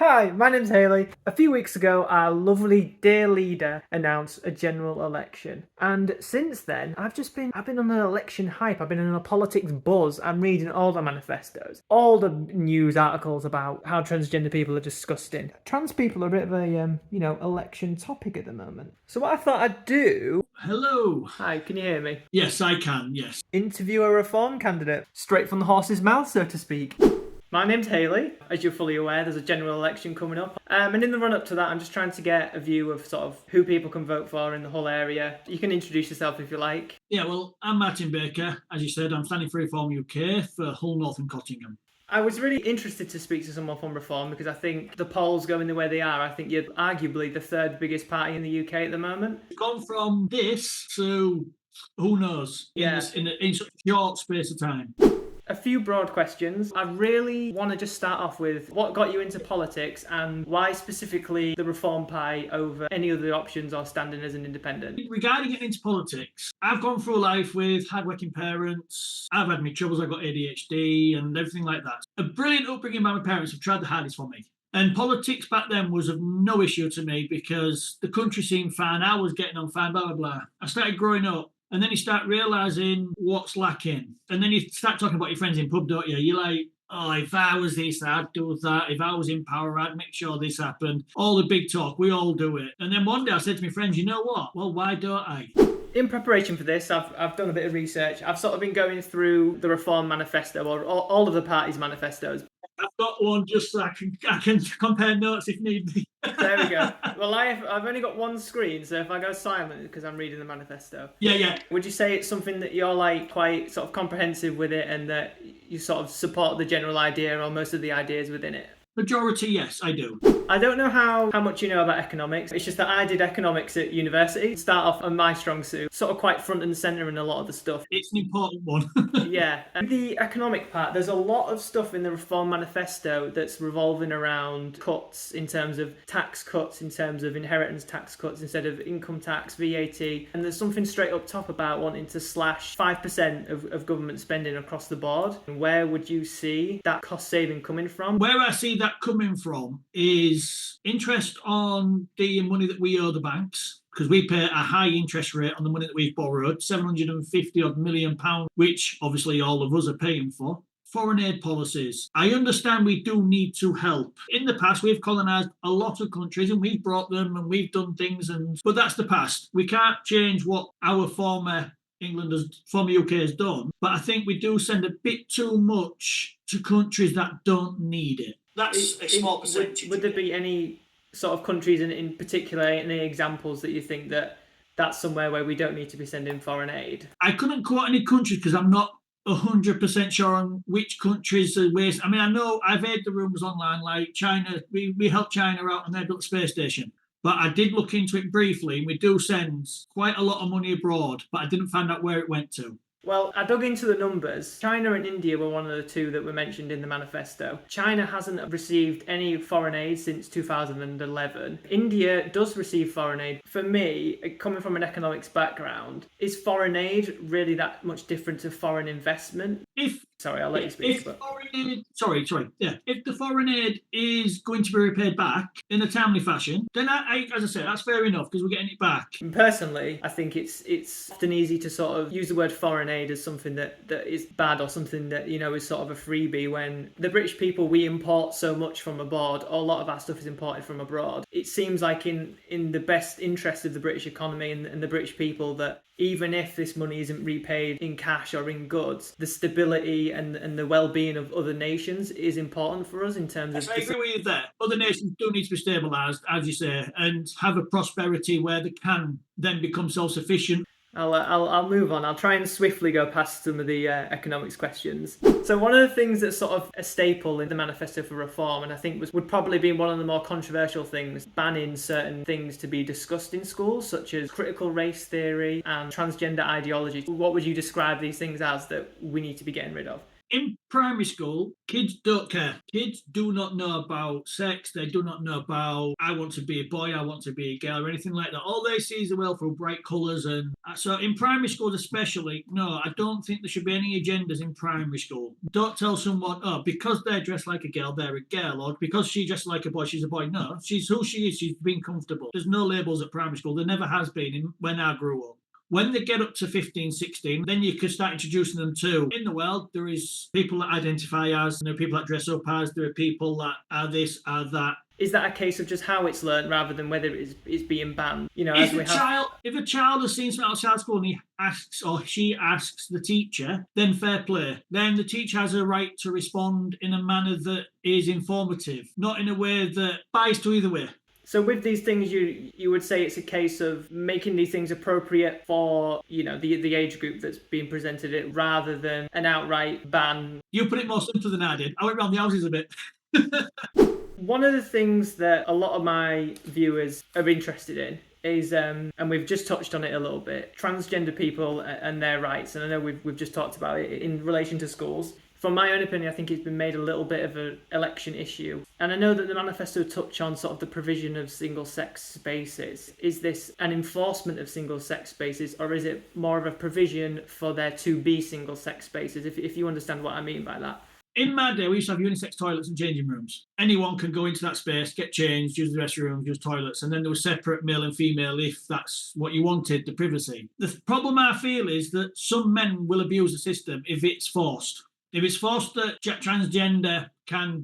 Hi, my name's Haley. A few weeks ago, our lovely dear leader announced a general election, and since then, I've been on an election hype. I've been in a politics buzz. I'm reading all the manifestos, all the news articles about how transgender people are disgusting. Trans people are a bit of a election topic at the moment. So what I thought I'd do. Hello. Hi, can you hear me? Yes, I can, yes. Interview a reform candidate, straight from the horse's mouth, so to speak. My name's Haley. As you're fully aware, there's a general election coming up. And in the run up to that, I'm just trying to get a view of sort of who people can vote for in the whole area. You can introduce yourself if you like. Yeah, well, I'm Martin Baker. As you said, I'm standing for Reform UK for Hull, North and Cottingham. I was really interested to speak to someone from Reform because I think the polls going the way they are. I think you're arguably the third biggest party in the UK at the moment. We've gone from this to who knows in such a short space of time. A few broad questions. I really want to just start off with what got you into politics and why specifically the Reform Party over any other options or standing as an independent. Regarding getting into politics, I've gone through life with hard-working parents. I've had my troubles. I've got ADHD and everything like that. A brilliant upbringing by my parents have tried the hardest for me. And politics back then was of no issue to me because the country seemed fine. I was getting on fine, blah, blah, blah. I started growing up. And then you start realising what's lacking. And then you start talking about your friends in pub, don't you? You're like, oh, if I was this, I'd do that. If I was in power, I'd make sure this happened. All the big talk, we all do it. And then one day I said to my friends, you know what? Well, why don't I? In preparation for this, I've done a bit of research. I've sort of been going through the Reform Manifesto, or all of the parties' manifestos. I've got one just so I can compare notes if need be. There we go. Well, I've only got one screen, so if I go silent because I'm reading the manifesto. Yeah. Would you say it's something that you're like quite sort of comprehensive with it and that you sort of support the general idea or most of the ideas within it? Majority, yes, I do. I don't know how much you know about economics. It's just that I did economics at university. Start off on my strong suit, sort of quite front and centre in a lot of the stuff. It's an important one. Yeah. And the economic part, there's a lot of stuff in the Reform Manifesto that's revolving around cuts in terms of tax cuts, in terms of inheritance tax cuts instead of income tax, VAT. And there's something straight up top about wanting to slash 5% of government spending across the board. And where would you see that cost saving coming from? Where I see that coming from is interest on the money that we owe the banks, because we pay a high interest rate on the money that we've borrowed, £750 odd million, which obviously all of us are paying for. Foreign aid policies. I understand we do need to help. In the past, we've colonised a lot of countries and we've brought them and we've done things, but that's the past. We can't change what our former UK has done, but I think we do send a bit too much to countries that don't need it. That's a small percentage. Would there be any sort of countries in particular, any examples that you think that's somewhere where we don't need to be sending foreign aid? I couldn't quote any countries because I'm not 100% sure on which countries are waste. I mean, I know I've heard the rumours online, like China, we helped China out and they built a space station. But I did look into it briefly, and we do send quite a lot of money abroad, but I didn't find out where it went to. Well, I dug into the numbers. China and India were one of the two that were mentioned in the manifesto. China hasn't received any foreign aid since 2011. India does receive foreign aid. For me, coming from an economics background, is foreign aid really that much different to foreign investment? Sorry, I'll let you speak. If the foreign aid is going to be repaid back in a timely fashion, then as I said, that's fair enough because we're getting it back. Personally, I think it's often easy to sort of use the word foreign aid as something that is bad or something that, is sort of a freebie, when the British people, we import so much from abroad, or a lot of our stuff is imported from abroad. It seems like in the best interest of the British economy and the British people that even if this money isn't repaid in cash or in goods, the stability and the well-being of other nations is important for us in terms of... I agree with you there. Other nations do need to be stabilised, as you say, and have a prosperity where they can then become self-sufficient. I'll move on. I'll try and swiftly go past some of the economics questions. So one of the things that's sort of a staple in the Manifesto for Reform, and I think would probably be one of the more controversial things, banning certain things to be discussed in schools, such as critical race theory and transgender ideology. What would you describe these things as that we need to be getting rid of? In primary school, kids don't care. Kids do not know about sex. They do not know about, I want to be a boy, I want to be a girl, or anything like that. All they see is the world through bright colours. And so in primary schools especially, no, I don't think there should be any agendas in primary school. Don't tell someone, oh, because they're dressed like a girl, they're a girl, or because she dresses like a boy, she's a boy. No, she's who she is. She's been comfortable. There's no labels at primary school. There never has been when I grew up. When they get up to 15, 16, then you can start introducing them to, in the world, there is people that identify as, there are people that dress up as, there are people that are this, are that. Is that a case of just how it's learned rather than whether it's being banned? You know, if a child has seen something outside school and he asks or she asks the teacher, then fair play. Then the teacher has a right to respond in a manner that is informative, not in a way that biased to either way. So with these things, you would say it's a case of making these things appropriate for, you know, the age group that's being presented it, rather than an outright ban. You put it more simply than I did. I went round the houses a bit. One of the things that a lot of my viewers are interested in is, and we've just touched on it a little bit, transgender people and their rights. And I know we've just talked about it in relation to schools. From my own opinion, I think it's been made a little bit of an election issue. And I know that the manifesto touch on sort of the provision of single-sex spaces. Is this an enforcement of single-sex spaces, or is it more of a provision for there to be single-sex spaces, if you understand what I mean by that? In my day, we used to have unisex toilets and changing rooms. Anyone can go into that space, get changed, use the restrooms, use toilets, and then there was separate male and female if that's what you wanted, the privacy. The problem I feel is that some men will abuse the system if it's forced. If it's forced that transgender can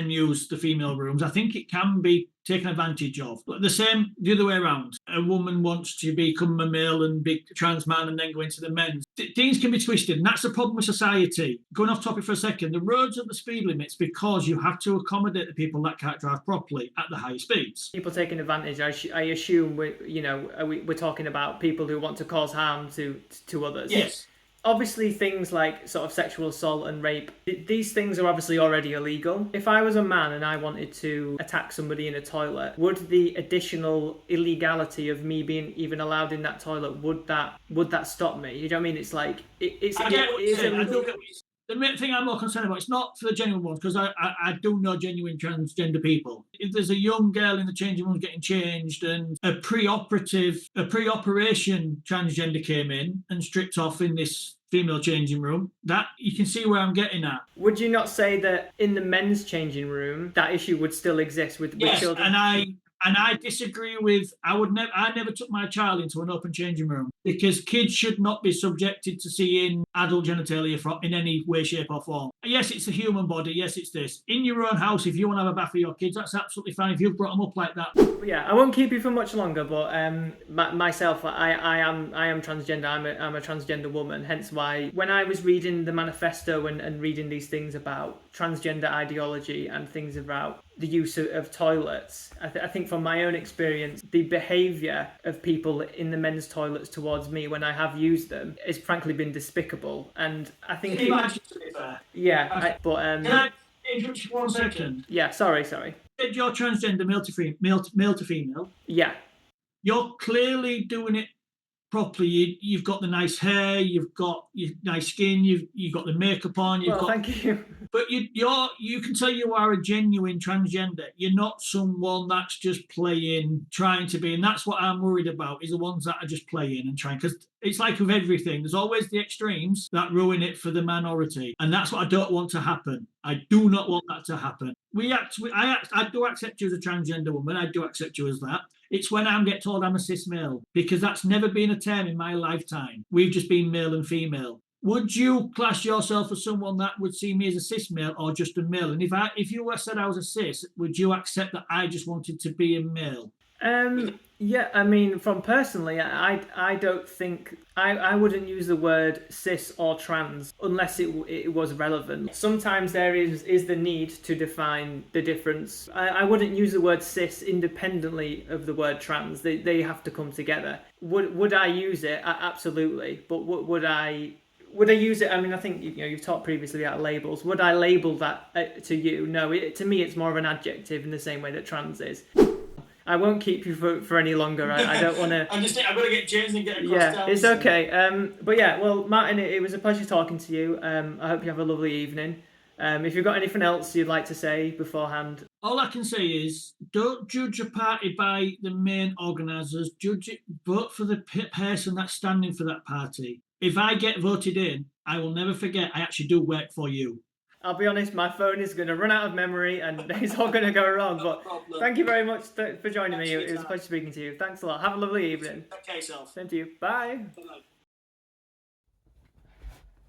use the female rooms, I think it can be taken advantage of. But the same, the other way around. A woman wants to become a male and be a trans man and then go into the men's. Things can be twisted, and that's the problem with society. Going off topic for a second, the roads are the speed limits because you have to accommodate the people that can't drive properly at the higher speeds. People taking advantage, I assume, we're talking about people who want to cause harm to others. Yes. Obviously, things like sort of sexual assault and rape, these things are obviously already illegal. If I was a man and I wanted to attack somebody in a toilet, would the additional illegality of me being even allowed in that toilet, would that stop me? You know what I mean? It's like I get what you're saying. I do get what you're saying. The thing I'm more concerned about, it's not for the genuine ones, because I do know genuine transgender people. If there's a young girl in the changing room getting changed and a pre-operation transgender came in and stripped off in this female changing room, that you can see where I'm getting at. Would you not say that in the men's changing room, that issue would still exist with children? And I disagree with, I never took my child into an open changing room because kids should not be subjected to seeing adult genitalia in any way, shape or form. Yes, it's a human body. Yes, it's this. In your own house, if you want to have a bath for your kids, that's absolutely fine if you've brought them up like that. Yeah, I won't keep you for much longer, but myself, I am transgender. I'm a transgender woman, hence why when I was reading the manifesto and reading these things about transgender ideology and things about the use of toilets, I think from my own experience, the behaviour of people in the men's toilets towards me when I have used them has frankly been despicable. And I think Can I interrupt you 1 second? Yeah, sorry. If you're transgender, male to female. Yeah. You're clearly doing it properly. You've got the nice hair, you've got your nice skin, you've got the makeup on. Thank you. But you can tell you are a genuine transgender. You're not someone that's just playing, trying to be. And that's what I'm worried about, is the ones that are just playing and trying. Because it's like with everything, there's always the extremes that ruin it for the minority. And that's what I don't want to happen. I do not want that to happen. I do accept you as a transgender woman. I do accept you as that. It's when I get told I'm a cis male, because that's never been a term in my lifetime. We've just been male and female. Would you class yourself as someone that would see me as a cis male or just a male? And if you said I was a cis, would you accept that I just wanted to be a male? Yeah, I mean, from personally, I don't think I wouldn't use the word cis or trans unless it was relevant. Sometimes there is the need to define the difference. I wouldn't use the word cis independently of the word trans. They have to come together. Would I use it? Absolutely. But would I use it? I mean, I think you've talked previously about labels. Would I label that to you? No. To me, it's more of an adjective in the same way that trans is. I won't keep you for any longer. I don't want to. I'm going to get James and get across Yeah, town. it's okay. But yeah, well, Martin, it was a pleasure talking to you. I hope you have a lovely evening. If you've got anything else you'd like to say beforehand, All I can say is, don't judge a party by the main organisers. Judge it. Vote for the person that's standing for that party. If I get voted in, I will never forget. I actually do work for you. I'll be honest, my phone is going to run out of memory and it's all going to go wrong. But thank you very much for joining me. It was a pleasure speaking to you. Thanks a lot. Have a lovely evening. Okay, self. Same to you. Bye.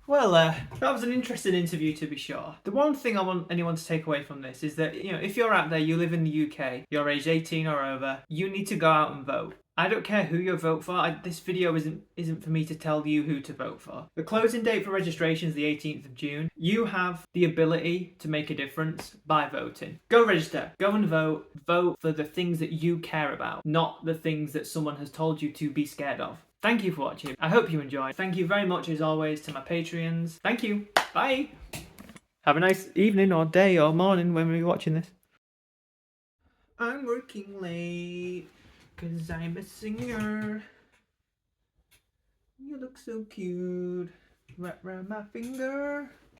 Well, that was an interesting interview to be sure. The one thing I want anyone to take away from this is that, if you're out there, you live in the UK, you're aged 18 or over, you need to go out and vote. I don't care who you vote for. This video isn't for me to tell you who to vote for. The closing date for registration is the 18th of June. You have the ability to make a difference by voting. Go register. Go and vote. Vote for the things that you care about, not the things that someone has told you to be scared of. Thank you for watching. I hope you enjoyed. Thank you very much as always to my Patreons. Thank you. Bye. Have a nice evening or day or morning when we're watching this. I'm working late because I'm a singer. You look so cute. Right round my finger.